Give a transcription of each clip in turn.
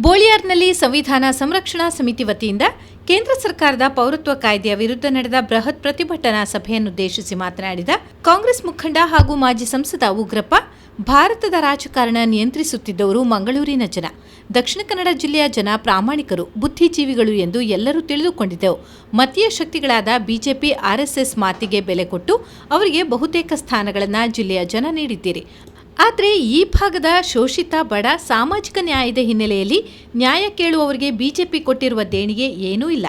ಬೋಳಿಯಾರ್ನಲ್ಲಿ ಸಂವಿಧಾನ ಸಂರಕ್ಷಣಾ ಸಮಿತಿ ವತಿಯಿಂದ ಕೇಂದ್ರ ಸರ್ಕಾರದ ಪೌರತ್ವ ಕಾಯ್ದೆಯ ವಿರುದ್ಧ ನಡೆದ ಬೃಹತ್ ಪ್ರತಿಭಟನಾ ಸಭೆಯನ್ನುದ್ದೇಶಿಸಿ ಮಾತನಾಡಿದ ಕಾಂಗ್ರೆಸ್ ಮುಖಂಡ ಹಾಗೂ ಮಾಜಿ ಸಂಸದ ಉಗ್ರಪ್ಪ, ಭಾರತದ ರಾಜಕಾರಣ ನಿಯಂತ್ರಿಸುತ್ತಿದ್ದವರು ಮಂಗಳೂರಿನ ಜನ. ದಕ್ಷಿಣ ಕನ್ನಡ ಜಿಲ್ಲೆಯ ಜನ ಪ್ರಾಮಾಣಿಕರು, ಬುದ್ಧಿಜೀವಿಗಳು ಎಂದು ಎಲ್ಲರೂ ತಿಳಿದುಕೊಂಡಿದ್ದೆವು. ಮತೀಯ ಶಕ್ತಿಗಳಾದ ಬಿಜೆಪಿ, ಆರ್ಎಸ್ಎಸ್ ಮಾತಿಗೆ ಬೆಲೆ ಕೊಟ್ಟು ಅವರಿಗೆ ಬಹುತೇಕ ಸ್ಥಾನಗಳನ್ನು ಜಿಲ್ಲೆಯ ಜನ ನೀಡಿದ್ದೀರಿ. ಆದರೆ ಈ ಭಾಗದ ಶೋಷಿತ ಬಡ ಸಾಮಾಜಿಕ ನ್ಯಾಯದ ಹಿನ್ನೆಲೆಯಲ್ಲಿ ನ್ಯಾಯ ಕೇಳುವವರಿಗೆ ಬಿಜೆಪಿ ಕೊಟ್ಟಿರುವ ದೇಣಿಗೆ ಏನೂ ಇಲ್ಲ.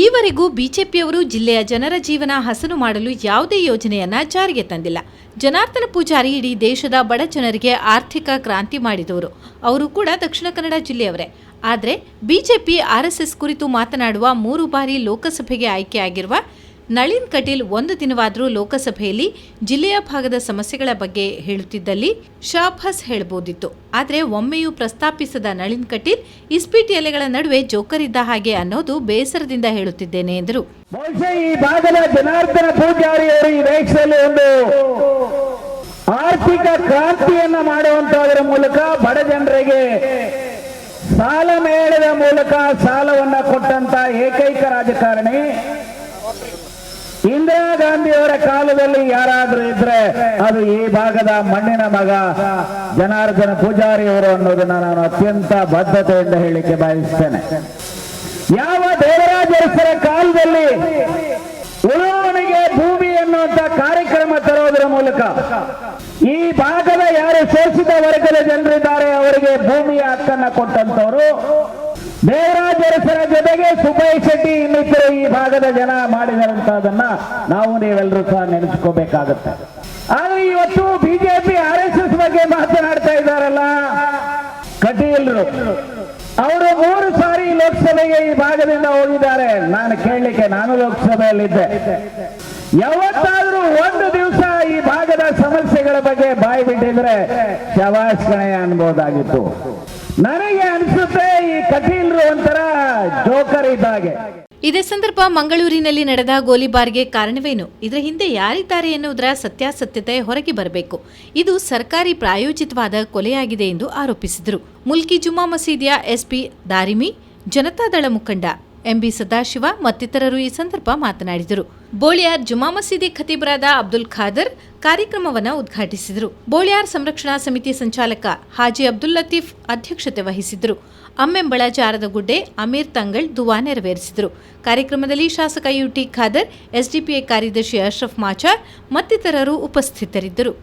ಈವರೆಗೂ ಬಿಜೆಪಿಯವರು ಜಿಲ್ಲೆಯ ಜನರ ಜೀವನ ಹಸನು ಮಾಡಲು ಯಾವುದೇ ಯೋಜನೆಯನ್ನ ಜಾರಿಗೆ ತಂದಿಲ್ಲ. ಜನಾರ್ದನ ಪೂಜಾರಿ ಇಡೀ ದೇಶದ ಬಡ ಜನರಿಗೆ ಆರ್ಥಿಕ ಕ್ರಾಂತಿ ಮಾಡಿದವರು. ಅವರು ಕೂಡ ದಕ್ಷಿಣ ಕನ್ನಡ ಜಿಲ್ಲೆಯವರೇ. ಆದರೆ ಬಿಜೆಪಿ, ಆರ್ಎಸ್ಎಸ್ ಕುರಿತು ಮಾತನಾಡುವ 3 ಬಾರಿ ಲೋಕಸಭೆಗೆ ಆಯ್ಕೆಯಾಗಿರುವ ನಳಿನ್ ಕಟೀಲ್ ಒಂದು ದಿನವಾದರೂ ಲೋಕಸಭೆಯಲ್ಲಿ ಜಿಲ್ಲೆಯ ಭಾಗದ ಸಮಸ್ಯೆಗಳ ಬಗ್ಗೆ ಹೇಳುತ್ತಿದ್ದಲ್ಲಿ ಶಾಬಾಸ್ ಹೇಳಬಹುದಿತ್ತು. ಆದರೆ ಒಮ್ಮೆಯೂ ಪ್ರಸ್ತಾಪಿಸದ ನಳಿನ್ ಕಟೀಲ್ ಇಸ್ಪೀಟ್ ಎಲೆಗಳ ನಡುವೆ ಜೋಕರಿದ್ದ ಹಾಗೆ ಅನ್ನೋದು ಬೇಸರದಿಂದ ಹೇಳುತ್ತಿದ್ದೇನೆ ಎಂದರು. ಬಹುಶಃ ಈ ಭಾಗದ ಜನಾರ್ದನ ಪೂಜಾರಿಯವರು ಈ ದೇಶದಲ್ಲಿ ಒಂದು ಆರ್ಥಿಕ ಕ್ರಾಂತಿಯನ್ನ ಮಾಡುವಂತಹದರ ಮೂಲಕ ಬಡ ಜನರಿಗೆ ಸಾಲ ಮೇಳದ ಮೂಲಕ ಸಾಲವನ್ನ ಕೊಟ್ಟಂತ ಏಕೈಕ ರಾಜಕಾರಣಿ. ಇಂದಿರಾ ಗಾಂಧಿಯವರ ಕಾಲದಲ್ಲಿ ಯಾರಾದರೂ ಇದ್ರೆ ಅದು ಈ ಭಾಗದ ಮಣ್ಣಿನ ಮಗ ಜನಾರ್ದನ ಪೂಜಾರಿಯವರು ಅನ್ನೋದನ್ನ ನಾನು ಅತ್ಯಂತ ಬದ್ಧತೆಯಿಂದ ಹೇಳಿಕೆ ಬಯಸ್ತೇನೆ. ಯಾವ ದೇವರಾಜ ಅರಸರ ಕಾಲದಲ್ಲಿ ಉಳುವವನಿಗೆ ಭೂಮಿ ಎನ್ನುವಂತ ಕಾರ್ಯಕ್ರಮ ತರೋದರ ಮೂಲಕ ಈ ಭಾಗದ ಯಾರು ಶೋಷಿತ ವರ್ಗದ ಜನರಿದ್ದಾರೆ ಅವರಿಗೆ ಭೂಮಿಯ ಹಕ್ಕನ್ನ ಕೊಟ್ಟಂತವರು ದೇವರಾಜ ಅರಸರ ಜೊತೆಗೆ ಸುಬ್ಬಯ್ಯ ಶೆಟ್ಟಿ ಇನ್ನಿತರು ಈ ಭಾಗದ ಜನ ಮಾಡಿದಂತದನ್ನ ನಾವು ನೀವೆಲ್ಲರೂ ಸಹ ನೆನೆಸ್ಕೋಬೇಕಾಗತ್ತೆ. ಆದ್ರೆ ಇವತ್ತು ಬಿಜೆಪಿ, ಆರ್ಎಸ್ಎಸ್ ಬಗ್ಗೆ ಮಾತನಾಡ್ತಾ ಇದ್ದಾರಲ್ಲ ಕಟೀಲ್ರು, ಅವರು 3 ಸಾರಿ ಲೋಕಸಭೆಗೆ ಈ ಭಾಗದಿಂದ ಹೋಗಿದ್ದಾರೆ. ನಾನು ಲೋಕಸಭೆಯಲ್ಲಿದ್ದೆ. ಯಾವತ್ತಾದ್ರೂ ಒಂದು ದಿವಸ ಈ ಭಾಗದ ಸಮಸ್ಯೆಗಳ ಬಗ್ಗೆ ಬಾಯಿ ಬಿಟ್ಟಿದ್ರೆ ಶವಾಸ್ ಕಣೆ ಅನ್ಬೋದಾಗಿತ್ತು. ನನಗೆ ಅನಿಸುತ್ತೆ ಈ ಕಟೀಲ್ರು ಒಂಥರ ಜೋಕರ್ ಇದ್ದಾಗೆ. ಇದೇ ಸಂದರ್ಭ ಮಂಗಳೂರಿನಲ್ಲಿ ನಡೆದ ಗೋಲಿಬಾರ್ಗೆ ಕಾರಣವೇನು, ಇದರ ಹಿಂದೆ ಯಾರಿದ್ದಾರೆ ಎನ್ನುವುದರ ಸತ್ಯಾಸತ್ಯತೆ ಹೊರಗೆ ಬರಬೇಕು. ಇದು ಸರ್ಕಾರಿ ಪ್ರಾಯೋಜಿತವಾದ ಕೊಲೆಯಾಗಿದೆ ಎಂದು ಆರೋಪಿಸಿದರು. ಮುಲ್ಕಿ ಜುಮ್ಮಾ ಮಸೀದಿಯ ಎಸ್ಪಿ ದಾರಿಮಿ, ಜನತಾದಳ ಮುಖಂಡ ಎಂಬಿ ಸದಾಶಿವ ಮತ್ತಿತರರು ಈ ಸಂದರ್ಭ ಮಾತನಾಡಿದರು. ಬೋಳಿಯಾರ್ ಜುಮ್ಮಾ ಮಸೀದಿ ಖತೀಬರಾದ ಅಬ್ದುಲ್ ಖಾದರ್ ಕಾರ್ಯಕ್ರಮವನ್ನು ಉದ್ಘಾಟಿಸಿದರು. ಬೋಳಿಯಾರ್ ಸಂರಕ್ಷಣಾ ಸಮಿತಿ ಸಂಚಾಲಕ ಹಾಜಿ ಅಬ್ದುಲ್ ಲತೀಫ್ ಅಧ್ಯಕ್ಷತೆ ವಹಿಸಿದ್ದರು. ಅಮ್ಮೆಂಬಳ ಜಾರದಗುಡ್ಡೆ ಅಮೀರ್ ತಂಗಳ್ ದುವಾ ನೆರವೇರಿಸಿದರು. ಕಾರ್ಯಕ್ರಮದಲ್ಲಿ ಶಾಸಕ ಯುಟಿ ಖಾದರ್, ಎಸ್ಡಿಪಿಐ ಕಾರ್ಯದರ್ಶಿ ಅಶ್ರಫ್ ಮಾಚಾರ್ ಮತ್ತಿತರರು ಉಪಸ್ಥಿತರಿದ್ದರು.